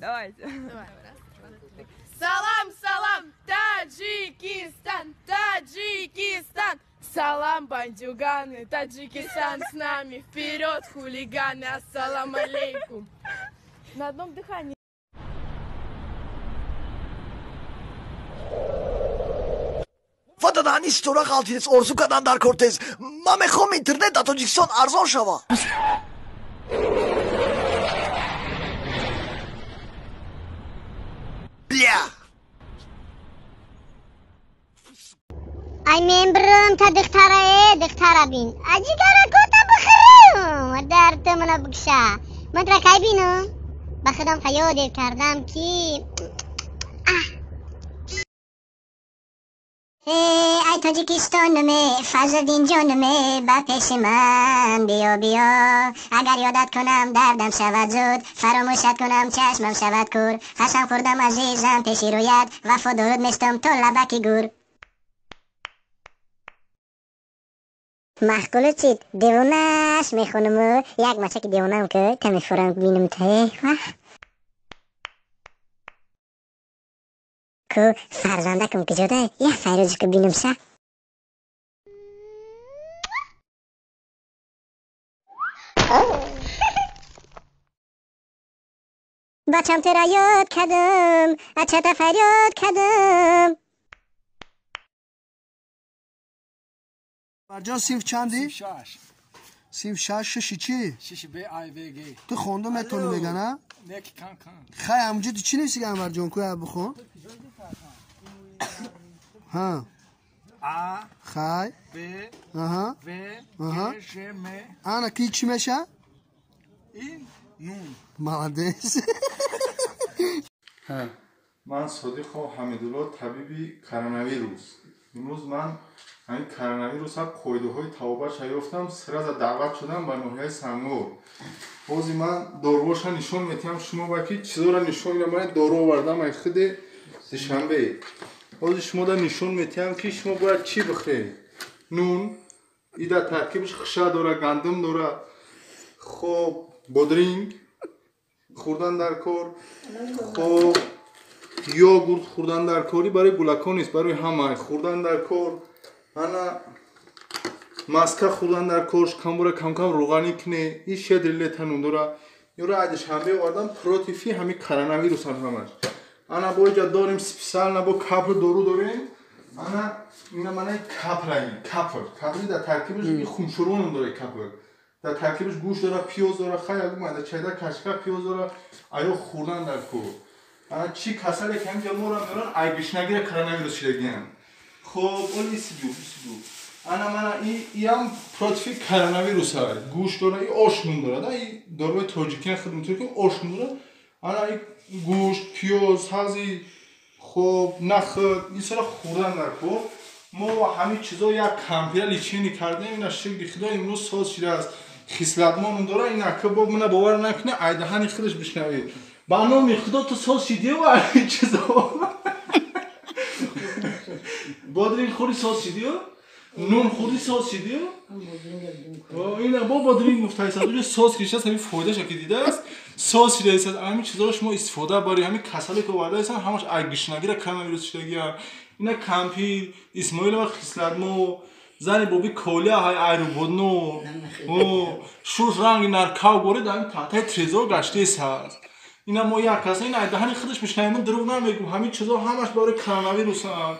Давайте. Салам, салам, Таджикистан, Таджикистан. Салам, бандюганы, Таджикистан с нами. Вперед, хулиганы, ассалам алейкум. На одном дыхании. Fata dani stora qaltines orzu qadan dar cortez. Ma mekhom internet da Tojikiston arzon shava. Bля. Ay membrum ta diktara bin. Ajigara kota بخرم در تمنا بکشا من را کی بینم با خودم خیال کردم که ای تاجیکستانم فضل جانم با پیش من بیا بیا اگر یادت کنم دردم شود زود فراموشت کنم چشمم شود کور خشم خوردم عزیزم پیشی رویت وفا درود مستم تو لبکی گور محکول چید دیوونش میخونم یک مچه که دیوونم که کمی فرانک بینم ته که فرزنده کم که جده یه فیروزی که بینم شه بچم ترا یاد کردم اچه تا فریاد کردم مرجان سیف چندی؟ سیف شش ششی چی؟ شش بی آی وی گی تو خوندم میتونی بگنه؟ نیکی کن کن خیلی همونجا تو چی نیستی که مرجان کوی بخون؟ ها آ خی بی آها و ج م انا کی چی میشه؟ این نون مهندس من صدیق حمیدالله طبیبی کرونا-ویروس امروز من همین کرونا-ویروس ها قایده‌های توبه‌اش یافتم سر از دعوت شدم به ناحیه سنگور بازی من داروش نشون میدم شما با کی چیزا را نشون میدم من دارو آوردم از خود دوشنبه بازی شما را نشون میدم که شما باید چی بخورید نون ایده ترکیبش خشا داره گندم داره خب بادرینگ خوردن در کار خب یوگورت خوردن در کاری برای گلکان نیست برای همه خوردن در کار انا ماسکا خوردن در کارش کم بره کم کم روغنی کنه این شدریله تنون داره یورا عدش شنبه آوردم پروتیفی همین کرونا-ویروس هم همش انا با اینجا داریم سپیسال نبا کپر دارو داریم انا اینا منای کپری در ترکیبش خونشورون هم داره کپر در ترکیبش گوش داره پیاز داره خیلی ماده چایده کشکا پیاز داره آیا خوردن در کار انا چی کسایی که همینجا مورم میرن ایگش نگیره کرونا-ویروس شدگیم خب اون ایسیدو انا من این پروتیفی کرونا-ویروس ها گوش داره این آشنون داره این داروی تاجیکی خدمتی که آشنون داره انا این گوش پیاز هزی خب نخ این سر خوردن در کار ما همین چیزا یک کمپیل لیچینی کردیم این شکل خدا امروز ساز شده است خصلتمون داره این که با من باور نکنه ایدهانی خودش بشنوید با نام خدا تو ساز شده و این چیزا بادرین خوری ساز شده نون خوری ساز شده این با بادرین مفتای ساز ساز کشیده است همین فایده شکی دیده است ساز شده است همین چیزا رو شما استفاده برای همین کسالی که وارد هستن همش ایگشنگیره کرونا-ویروس شدگی اینا کمپی اسماعیل و خصلتمو زنی بابی کولیا های ایرو بودنو شوش رنگ نرکاو گوره داریم تحتای تریزور گشته است اینا ما یک کسی این ایدهانی خودش میشنیم دروغ نمیگم همین چیزا همش برای کرونا-ویروس هست